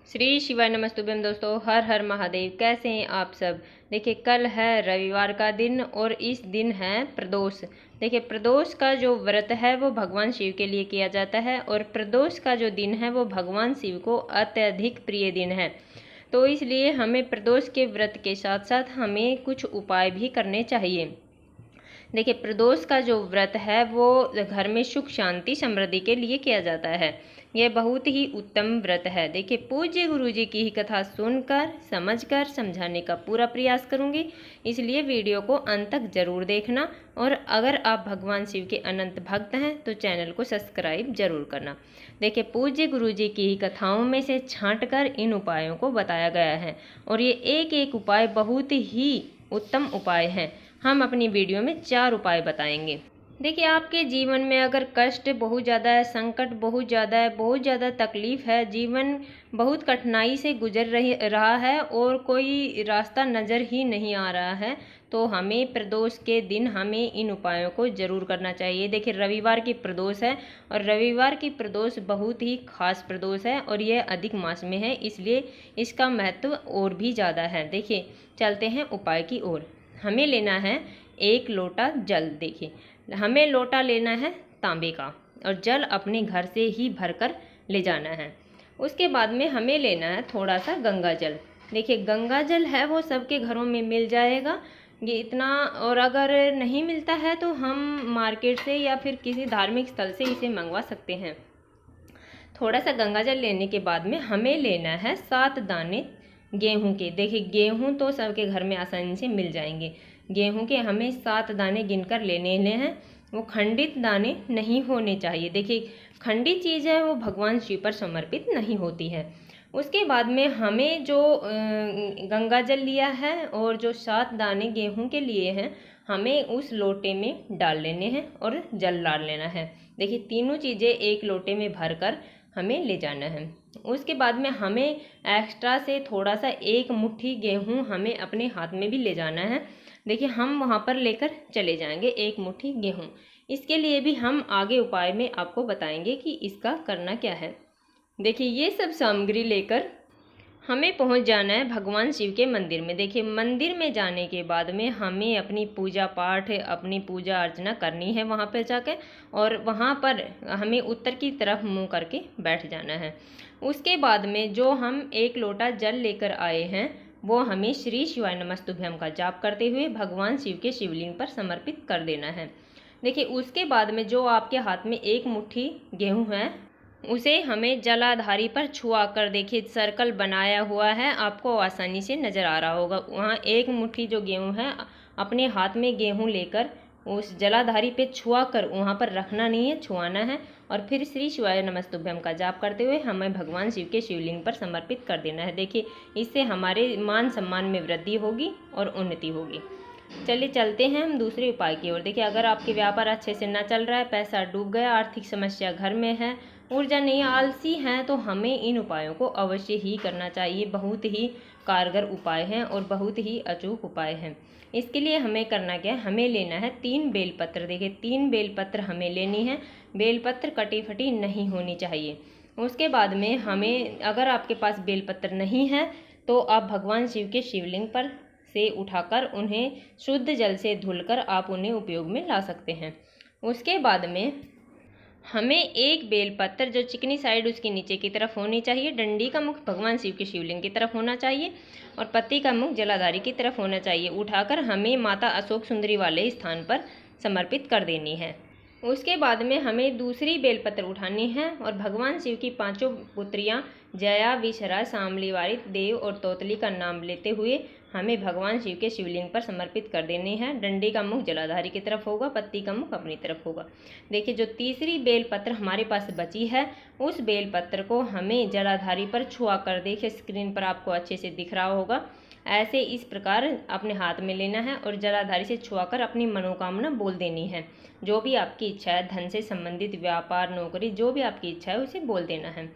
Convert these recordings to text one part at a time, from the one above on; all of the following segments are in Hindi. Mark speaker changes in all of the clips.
Speaker 1: श्री शिवाय नमस्तुभ्यम। दोस्तों, हर हर महादेव। कैसे हैं आप सब। देखिए, कल है रविवार का दिन और इस दिन है प्रदोष। देखिए, प्रदोष का जो व्रत है वो भगवान शिव के लिए किया जाता है और प्रदोष का जो दिन है वो भगवान शिव को अत्यधिक प्रिय दिन है। तो इसलिए हमें प्रदोष के व्रत के साथ साथ हमें कुछ उपाय भी करने चाहिए। देखिए, प्रदोष का जो व्रत है वो घर में सुख शांति समृद्धि के लिए किया जाता है। यह बहुत ही उत्तम व्रत है। देखिए, पूज्य गुरु जी की ही कथा सुनकर समझकर समझाने का पूरा प्रयास करूंगी, इसलिए वीडियो को अंत तक जरूर देखना। और अगर आप भगवान शिव के अनंत भक्त हैं तो चैनल को सब्सक्राइब जरूर करना। देखिए, पूज्य गुरु जी की ही कथाओं में से छांटकर इन उपायों को बताया गया है और ये एक एक उपाय बहुत ही उत्तम उपाय हैं। हम अपनी वीडियो में 4 उपाय बताएंगे। देखिए, आपके जीवन में अगर कष्ट बहुत ज़्यादा है, संकट बहुत ज़्यादा है, बहुत ज़्यादा तकलीफ है, जीवन बहुत कठिनाई से गुजर रहा है और कोई रास्ता नज़र ही नहीं आ रहा है, तो हमें प्रदोष के दिन हमें इन उपायों को ज़रूर करना चाहिए। देखिए, रविवार की प्रदोष है और रविवार की प्रदोष बहुत ही खास प्रदोष है और यह अधिक मास में है, इसलिए इसका महत्व और भी ज़्यादा है। देखिए, चलते हैं उपाय की ओर। हमें लेना है 1 लोटा जल। देखिए, हमें लोटा लेना है तांबे का और जल अपने घर से ही भरकर ले जाना है। उसके बाद में हमें लेना है थोड़ा सा गंगा जल। देखिए, गंगा जल है वो सबके घरों में मिल जाएगा ये इतना, और अगर नहीं मिलता है तो हम मार्केट से या फिर किसी धार्मिक स्थल से इसे मंगवा सकते हैं। थोड़ा सा गंगा जल लेने के बाद में हमें लेना है 7 दाने गेहूं के। देखिए, गेहूं तो सबके घर में आसानी से मिल जाएंगे। गेहूं के हमें 7 दाने गिनकर लेने हैं। वो खंडित दाने नहीं होने चाहिए। देखिए, खंडित चीज़ है वो भगवान शिव पर समर्पित नहीं होती है। उसके बाद में हमें जो गंगा जल लिया है और जो 7 दाने गेहूं के लिए हैं, हमें उस लोटे में डाल लेने हैं और जल डाल लेना है। देखिए, तीनों चीज़ें एक लोटे में भरकर हमें ले जाना है। उसके बाद में हमें एक्स्ट्रा से थोड़ा सा 1 मुट्ठी गेहूं हमें अपने हाथ में भी ले जाना है। देखिए, हम वहाँ पर लेकर चले जाएंगे 1 मुट्ठी गेहूं। इसके लिए भी हम आगे उपाय में आपको बताएंगे कि इसका करना क्या है। देखिए, ये सब सामग्री लेकर हमें पहुंच जाना है भगवान शिव के मंदिर में। देखिए, मंदिर में जाने के बाद में हमें अपनी पूजा पाठ, अपनी पूजा अर्चना करनी है वहाँ पर जाकर, और वहाँ पर हमें उत्तर की तरफ मुंह करके बैठ जाना है। उसके बाद में जो हम 1 लोटा जल लेकर आए हैं वो हमें श्री शिवाय नमस्तुभ्यम का जाप करते हुए भगवान शिव के शिवलिंग पर समर्पित कर देना है। देखिए, उसके बाद में जो आपके हाथ में 1 मुट्ठी गेहूँ है उसे हमें जलाधारी पर छुआ कर, देखिए सर्कल बनाया हुआ है, आपको आसानी से नज़र आ रहा होगा। वहाँ 1 मुट्ठी जो गेहूँ है अपने हाथ में गेहूँ लेकर उस जलाधारी पे छुआ कर वहाँ पर रखना नहीं है, छुआना है और फिर श्री शिवाय नमस्तुभ्यम का जाप करते हुए हमें भगवान शिव के शिवलिंग पर समर्पित कर देना है। देखिए, इससे हमारे मान सम्मान में वृद्धि होगी और उन्नति होगी। चलिए चलते हैं हम दूसरे उपाय की ओर। देखिए, अगर आपके व्यापार अच्छे से न चल रहा है, पैसा डूब गया, आर्थिक समस्या घर में है, ऊर्जा नहीं, आलसी हैं, तो हमें इन उपायों को अवश्य ही करना चाहिए। बहुत ही कारगर उपाय हैं और बहुत ही अचूक उपाय हैं। इसके लिए हमें करना क्या है, हमें लेना है 3 बेलपत्र। देखिए, 3 बेलपत्र हमें लेनी है। बेलपत्र कटी फटी नहीं होनी चाहिए। उसके बाद में हमें, अगर आपके पास बेलपत्र नहीं है तो आप भगवान शिव के शिवलिंग पर से उठाकर उन्हें शुद्ध जल से धुलकर आप उन्हें उपयोग में ला सकते हैं। उसके बाद में हमें 1 बेलपत्र जो चिकनी साइड उसकी नीचे की तरफ होनी चाहिए, डंडी का मुख भगवान शिव के शिवलिंग की तरफ होना चाहिए और पत्ती का मुख जलाधारी की तरफ होना चाहिए, उठाकर हमें माता अशोक सुंदरी वाले स्थान पर समर्पित कर देनी है। उसके बाद में हमें दूसरी बेलपत्र उठानी है और भगवान शिव की 5 पुत्रियां जया, विषहरा, शामलीवारी, देव और तोतली का नाम लेते हुए हमें भगवान शिव के शिवलिंग पर समर्पित कर देनी है। डंडी का मुख जलाधारी की तरफ होगा, पत्ती का मुख अपनी तरफ होगा। देखिए, जो तीसरी बेलपत्र हमारे पास बची है उस बेलपत्र को हमें जलाधारी पर छुआ कर, देखिए स्क्रीन पर आपको अच्छे से दिख रहा होगा, ऐसे इस प्रकार अपने हाथ में लेना है और जलाधारी से छुआकर अपनी मनोकामना बोल देनी है। जो भी आपकी इच्छा है, धन से संबंधित, व्यापार, नौकरी, जो भी आपकी इच्छा है उसे बोल देना है।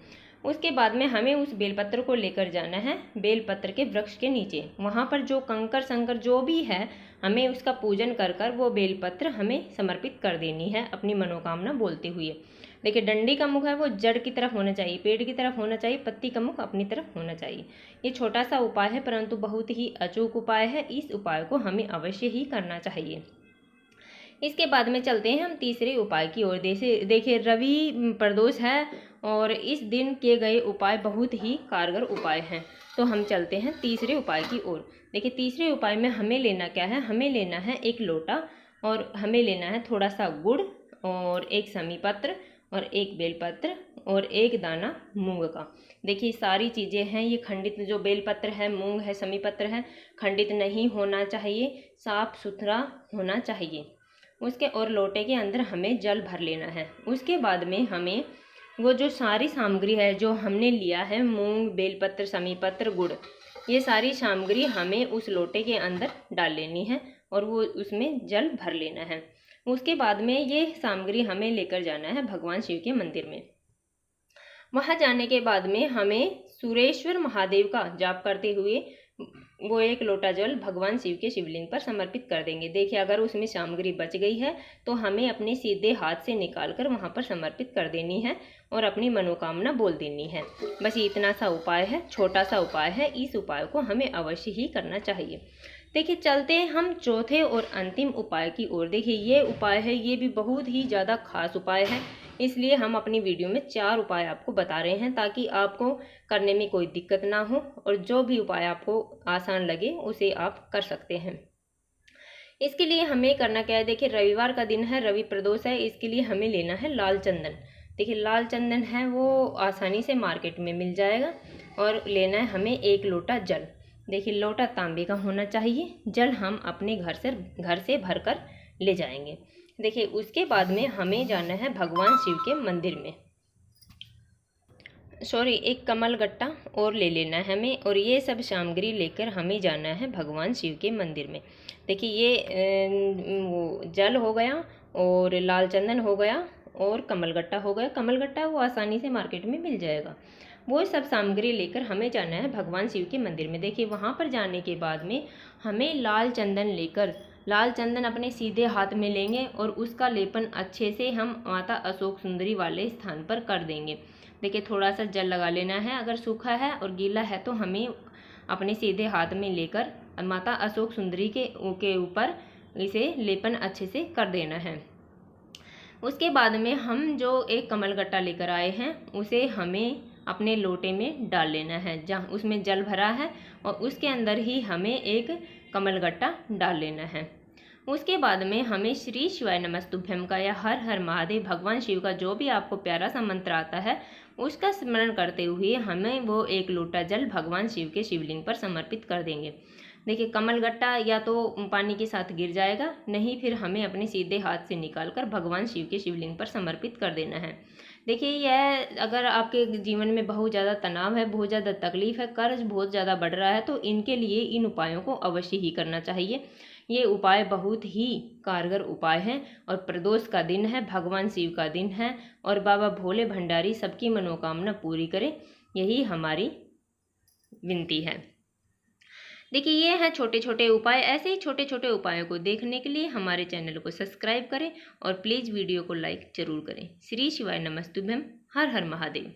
Speaker 1: उसके बाद में हमें उस बेलपत्र को लेकर जाना है बेलपत्र के वृक्ष के नीचे। वहाँ पर जो कंकर संकर जो भी है हमें उसका पूजन कर कर वो बेलपत्र हमें समर्पित कर देनी है अपनी मनोकामना बोलते हुए। देखिए डंडी का मुख है वो जड़ की तरफ होना चाहिए, पेड़ की तरफ होना चाहिए, पत्ती का मुख अपनी तरफ होना चाहिए। ये छोटा सा उपाय है परंतु बहुत ही अचूक उपाय है। इस उपाय को हमें अवश्य ही करना चाहिए। इसके बाद में चलते हैं हम तीसरे उपाय की ओर। देखिए रवि प्रदोष है और इस दिन किए गए उपाय बहुत ही कारगर उपाय हैं। तो हम चलते हैं तीसरे उपाय की ओर। देखिए तीसरे उपाय में हमें लेना क्या है, हमें लेना है एक लोटा और हमें लेना है थोड़ा सा गुड़ और एक समी पत्र और एक बेलपत्र और एक दाना मूंग का। देखिए सारी चीज़ें हैं, ये खंडित जो बेलपत्र है, मूंग है, समी पत्र है, खंडित नहीं होना चाहिए, साफ सुथरा होना चाहिए। उसके और लोटे के अंदर हमें जल भर लेना है। उसके बाद में हमें वो जो सारी सामग्री है जो हमने लिया है, मूंग, बेलपत्र, समी पत्र, गुड़, ये सारी सामग्री हमें उस लोटे के अंदर डाल लेनी है और वो उसमें जल भर लेना है। उसके बाद में ये सामग्री हमें लेकर जाना है भगवान शिव के मंदिर में। वहाँ जाने के बाद में हमें सुरेश्वर महादेव का जाप करते हुए वो एक लोटा जल भगवान शिव के शिवलिंग पर समर्पित कर देंगे। देखिए अगर उसमें सामग्री बच गई है तो हमें अपने सीधे हाथ से निकाल कर वहाँ पर समर्पित कर देनी है और अपनी मनोकामना बोल देनी है। बस इतना सा उपाय है, छोटा सा उपाय है। इस उपाय को हमें अवश्य ही करना चाहिए। देखिए चलते हैं हम चौथे और अंतिम उपाय की ओर। देखिए ये उपाय है, ये भी बहुत ही ज़्यादा खास उपाय है, इसलिए हम अपनी वीडियो में 4 उपाय आपको बता रहे हैं ताकि आपको करने में कोई दिक्कत ना हो और जो भी उपाय आपको आसान लगे उसे आप कर सकते हैं। इसके लिए हमें करना क्या है, देखिए रविवार का दिन है, रवि प्रदोष है, इसके लिए हमें लेना है लाल चंदन। देखिए लाल चंदन है वो आसानी से मार्केट में मिल जाएगा और लेना है हमें एक लोटा जल। देखिए लोटा तांबे का होना चाहिए। जल हम अपने घर से भरकर ले जाएंगे। देखिए उसके बाद में हमें जाना है भगवान शिव के मंदिर में। एक कमल गट्टा और ले लेना है हमें और ये सब सामग्री लेकर हमें जाना है भगवान शिव के मंदिर में। देखिए ये वो जल हो गया और लाल चंदन हो गया और कमल गट्टा हो गया। कमल गट्टा वो आसानी से मार्केट में मिल जाएगा। वो सब सामग्री लेकर हमें जाना है भगवान शिव के मंदिर में। देखिए वहाँ पर जाने के बाद में हमें लाल चंदन लेकर, लाल चंदन अपने सीधे हाथ में लेंगे और उसका लेपन अच्छे से हम माता अशोक सुंदरी वाले स्थान पर कर देंगे। देखिए थोड़ा सा जल लगा लेना है, अगर सूखा है और गीला है तो हमें अपने सीधे हाथ में लेकर माता अशोक सुंदरी के ऊपर इसे लेपन अच्छे से कर देना है। उसके बाद में हम जो एक कमल गट्टा लेकर आए हैं उसे हमें अपने लोटे में डाल लेना है, जहाँ उसमें जल भरा है और उसके अंदर ही हमें एक कमल गट्टा डाल लेना है। उसके बाद में हमें श्री शिवाय नमस्तुभ्यम का या हर हर महादेव, भगवान शिव का जो भी आपको प्यारा सा मंत्र आता है उसका स्मरण करते हुए हमें वो एक लोटा जल भगवान शिव के शिवलिंग पर समर्पित कर देंगे। देखिए कमल गट्टा या तो पानी के साथ गिर जाएगा, नहीं फिर हमें अपने सीधे हाथ से निकालकर भगवान शिव के शिवलिंग पर समर्पित कर देना है। देखिए यह अगर आपके जीवन में बहुत ज़्यादा तनाव है, बहुत ज़्यादा तकलीफ है, कर्ज बहुत ज़्यादा बढ़ रहा है तो इनके लिए इन उपायों को अवश्य ही करना चाहिए। ये उपाय बहुत ही कारगर उपाय हैं और प्रदोष का दिन है, भगवान शिव का दिन है और बाबा भोले भंडारी सबकी मनोकामना पूरी करें, यही हमारी विनती है। देखिए ये हैं छोटे छोटे उपाय। ऐसे ही छोटे छोटे उपायों को देखने के लिए हमारे चैनल को सब्सक्राइब करें और प्लीज़ वीडियो को लाइक जरूर करें। श्री शिवाय नमस्तुभ्यम। हर हर महादेव।